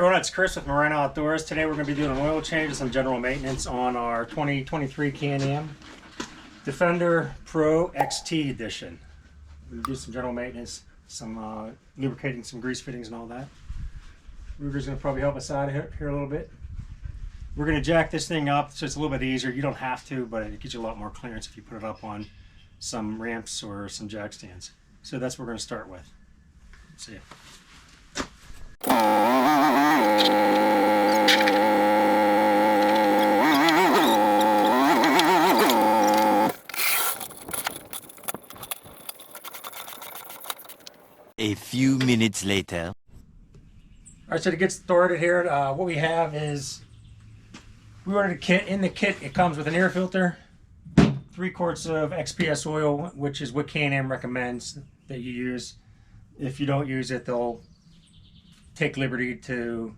Everyone, it's Chris with Marina Outdoors. Today we're going to be doing an oil change and some general maintenance on our 2023 Can-Am Defender Pro XT Edition. We're going to do some general maintenance, some lubricating, some grease fittings and all that. Ruger's going to probably help us out here a little bit. We're going to jack this thing up so it's a little bit easier. You don't have to, but it gives you a lot more clearance if you put it up on some ramps or some jack stands. So that's what we're going to start with. See ya. A few minutes later. All right, so to get started here, what we have is we ordered a kit. In the kit, it comes with an air filter, 3 quarts of XPS oil, which is what Can-Am recommends that you use. If you don't use it, they'll take liberty to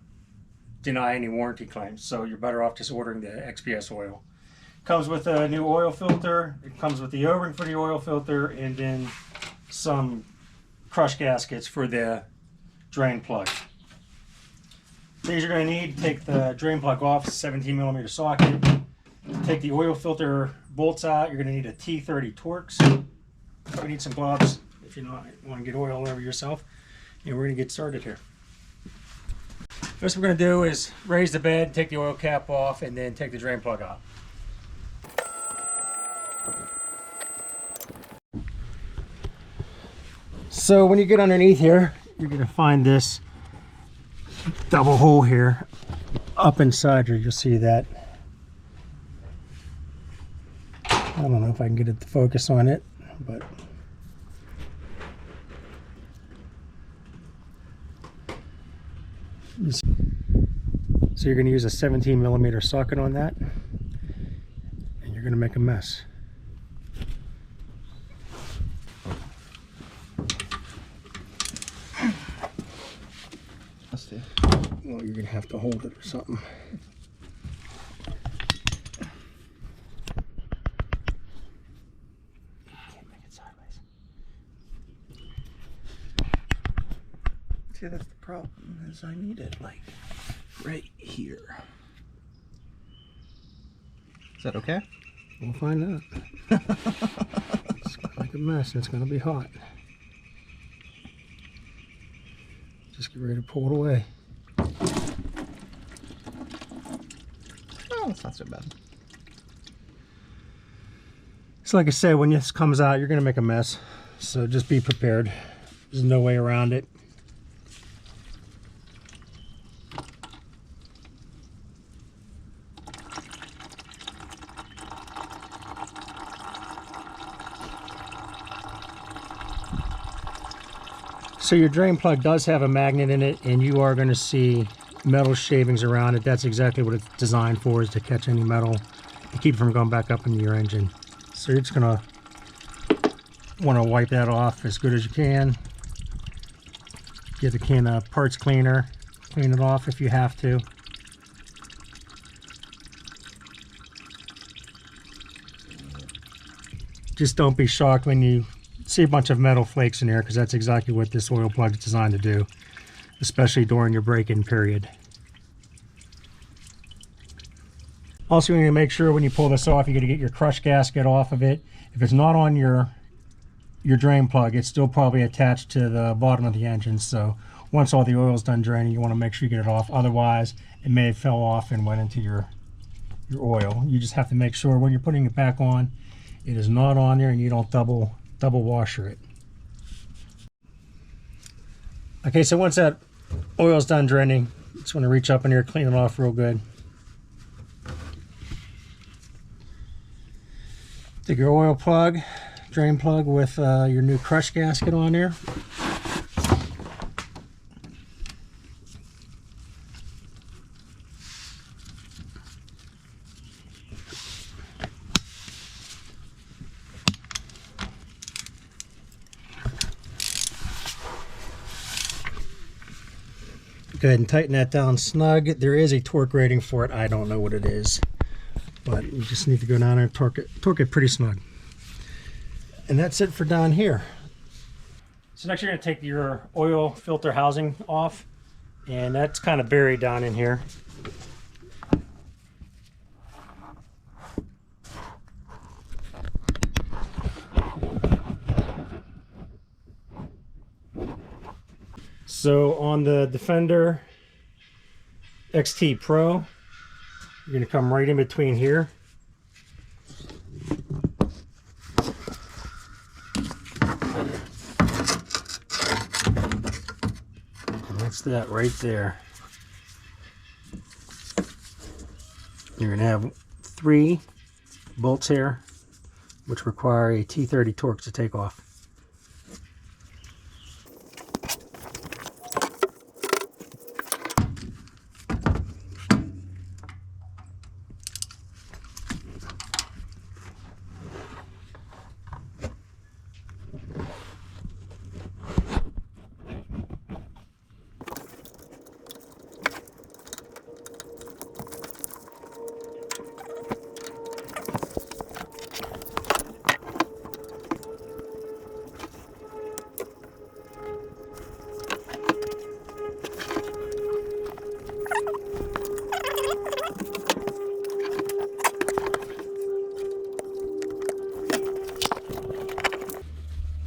deny any warranty claims. So you're better off just ordering the XPS oil. Comes with a new oil filter. It comes with the O-ring for the oil filter, and then some crush gaskets for the drain plug. Things you're going to need: take the drain plug off, 17mm socket. Take the oil filter bolts out. You're going to need a T30 Torx. You need some gloves if you want to get oil all over yourself. And we're going to get started here. First, what we're going to do is raise the bed, take the oil cap off, and then take the drain plug out. So when you get underneath here, you're going to find this double hole here up inside here. You'll see that. I don't know if I can get it to focus on it, but so you're going to use a 17mm socket on that, and you're going to make a mess. Well, you're going to have to hold it or something. Can't make it sideways. See, that's the problem, is I need it like right here. Is that okay? We'll find out. It's going to make a mess and it's going to be hot. Just get ready to pull it away. Oh, it's not so bad. So like I said, when this comes out, you're going to make a mess. So just be prepared. There's no way around it. So your drain plug does have a magnet in it, and you are going to see metal shavings around it. That's exactly what it's designed for, is to catch any metal to keep it from going back up into your engine. So you're just going to want to wipe that off as good as you can. Get the can of parts cleaner, clean it off if you have to. Just don't be shocked when you see a bunch of metal flakes in there, because that's exactly what this oil plug is designed to do, especially during your break-in period. Also, you need to make sure when you pull this off, you're going to get your crush gasket off of it. If it's not on your drain plug, it's still probably attached to the bottom of the engine. So once all the oil is done draining, you want to make sure you get it off. Otherwise, it may have fell off and went into your oil. You just have to make sure when you're putting it back on, it is not on there, and you don't double washer it. Okay, so once that oil's done draining, just want to reach up in here, clean it off real good. Take your oil plug, drain plug with your new crush gasket on there. Go ahead and tighten that down snug. There is a torque rating for it. I don't know what it is, but you just need to go down there and torque it pretty snug. And that's it for down here. So next you're going to take your oil filter housing off. And that's kind of buried down in here. So on the Defender XT Pro, you're going to come right in between here. And that's that right there. You're going to have 3 bolts here, which require a T30 Torx to take off.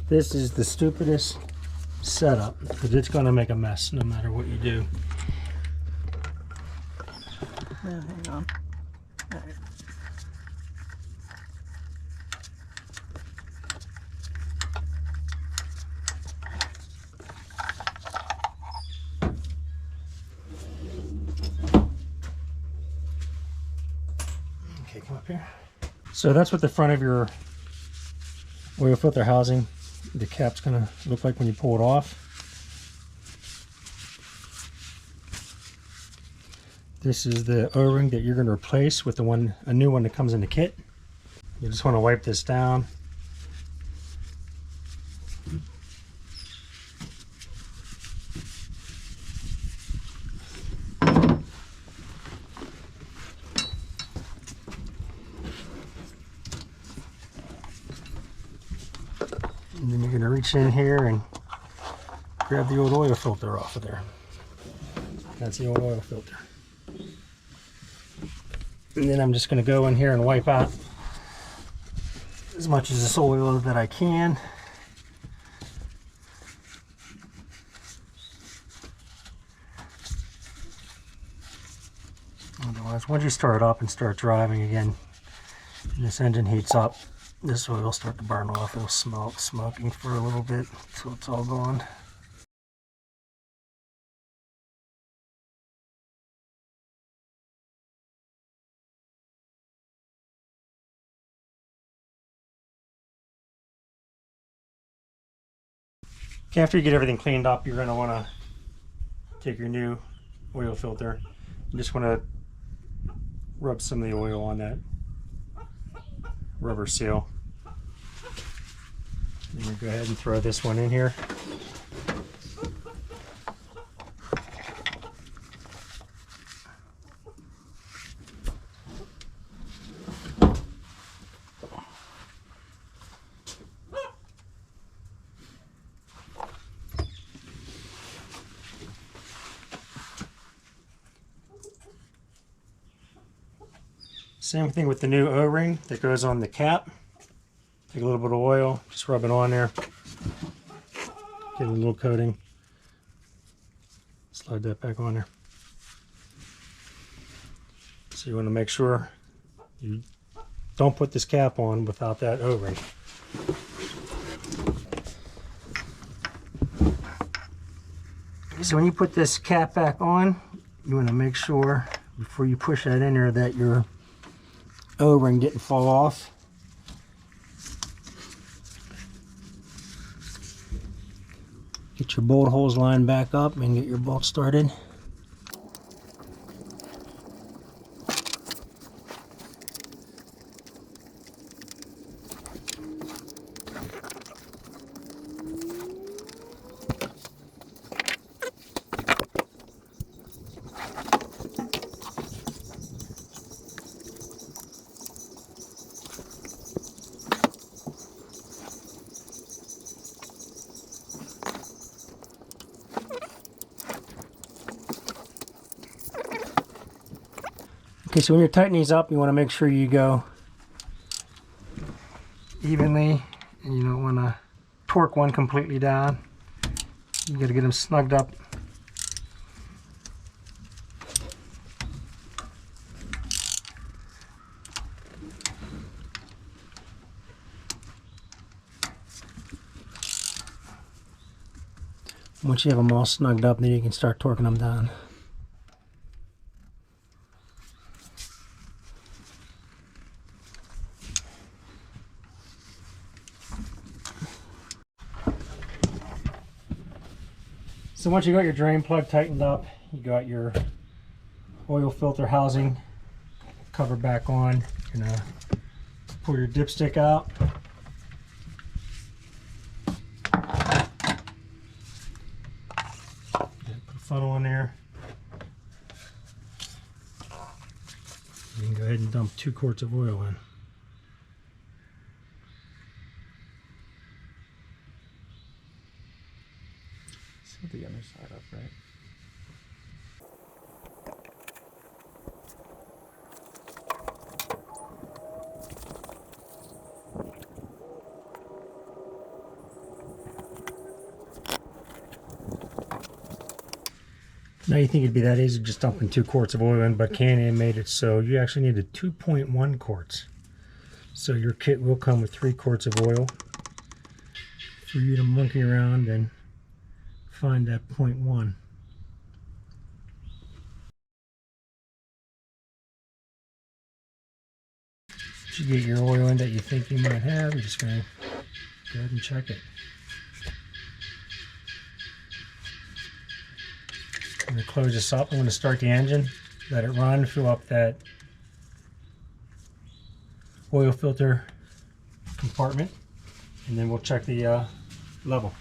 This is the stupidest setup because it's going to make a mess no matter what you do. Yeah, hang on. All right. Okay, come up here. So that's what the front of your oil filter housing, the cap's going to look like when you pull it off. This is the O-ring that you're going to replace with a new one that comes in the kit. You just want to wipe this down. And then you're going to reach in here and grab the old oil filter off of there. That's the old oil filter. And then I'm just going to go in here and wipe out as much of this oil that I can. Otherwise, once you start up and start driving again, and this engine heats up, this oil will start to burn off. It'll smell smoking for a little bit until it's all gone. Okay, after you get everything cleaned up, you're going to want to take your new oil filter. You just want to rub some of the oil on that rubber seal. I'm going to go ahead and throw this one in here. Same thing with the new O-ring that goes on the cap. Take a little bit of oil, just rub it on there. Get a little coating. Slide that back on there. So you want to make sure you don't put this cap on without that O-ring. So when you put this cap back on, you want to make sure before you push that in there that your O-ring didn't fall off. Get your bolt holes lined back up and get your bolt started. Okay, so when you're tightening these up, you want to make sure you go evenly, and you don't want to torque one completely down. You got to get them snugged up. Once you have them all snugged up, then you can start torquing them down. So once you got your drain plug tightened up, you got your oil filter housing cover back on. You're gonna pull your dipstick out. Put a funnel in there. You can go ahead and dump 2 quarts of oil in. Set the other side up, right? Now you think it'd be that easy just dumping 2 quarts of oil in, but Can-Am made it so you actually needed 2.1 quarts. So your kit will come with 3 quarts of oil for you to monkey around and find that 0.1. Once you get your oil in that you think you might have, you're just going to go ahead and check it. I'm going to close this up. I'm going to start the engine, let it run, fill up that oil filter compartment, and then we'll check the level.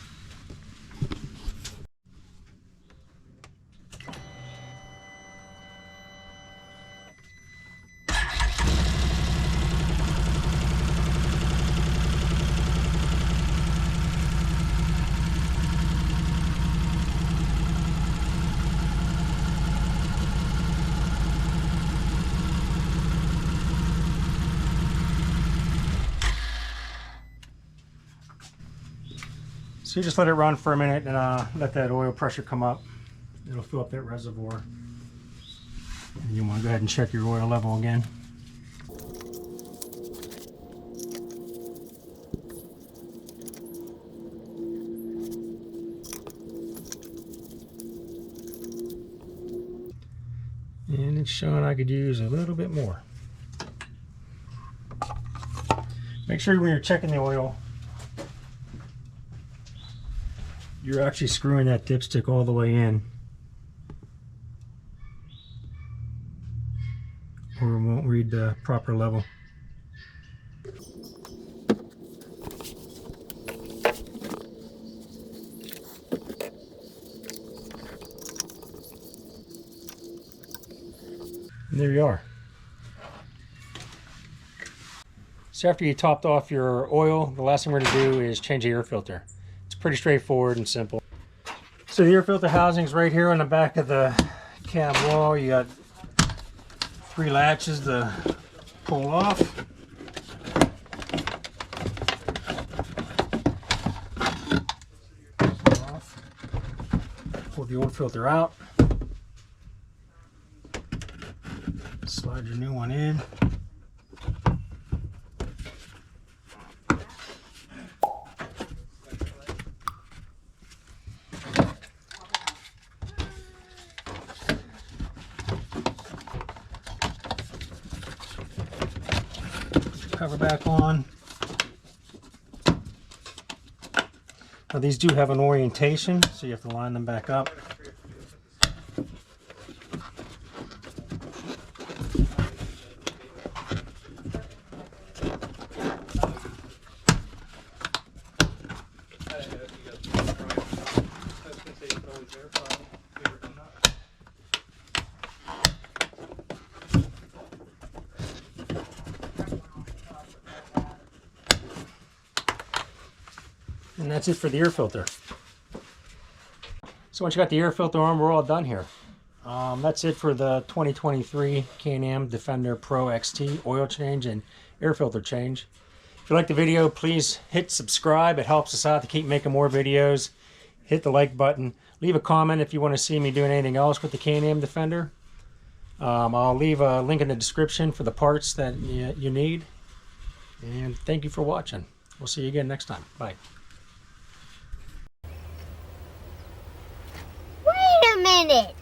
So you just let it run for a minute and let that oil pressure come up. It'll fill up that reservoir. And you want to go ahead and check your oil level again. And it's showing I could use a little bit more. Make sure when you're checking the oil, you're actually screwing that dipstick all the way in, or it won't read the proper level. And there you are. So after you topped off your oil, the last thing we're going to do is change the air filter. Pretty straightforward and simple. So the air filter housing is right here on the back of the cab wall. You got 3 latches to pull off. Pull the old filter out. Slide your new one in. Cover back on. Now these do have an orientation, so you have to line them back up. And that's it for the air filter. So once you got the air filter on, we're all done here. That's it for the 2023 Can-Am Defender Pro XT oil change and air filter change. If you like the video, please hit subscribe. It helps us out to keep making more videos. Hit the like button. Leave a comment if you want to see me doing anything else with the Can-Am Defender. I'll leave a link in the description for the parts that you need. And thank you for watching. We'll see you again next time. Bye. Wait a minute.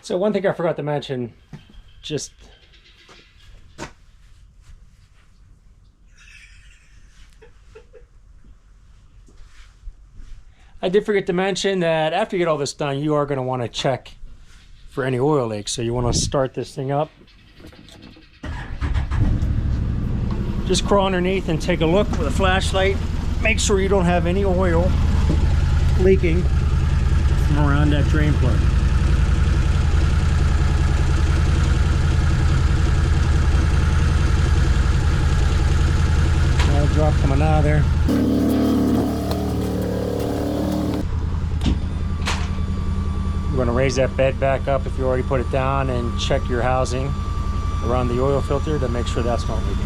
So one thing I forgot to mention, just I did forget to mention that after you get all this done, you are going to want to check for any oil leaks. So you want to start this thing up. Just crawl underneath and take a look with a flashlight. Make sure you don't have any oil leaking from around that drain plug. Drop coming out of there. You're going to raise that bed back up if you already put it down, and check your housing around the oil filter to make sure that's not leaking.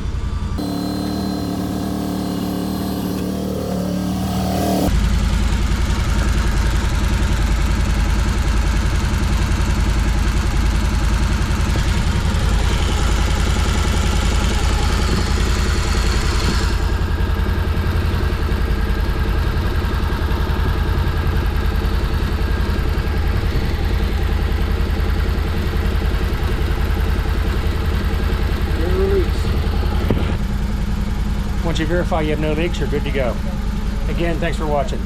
Once you verify you have no leaks, you're good to go. Again, thanks for watching.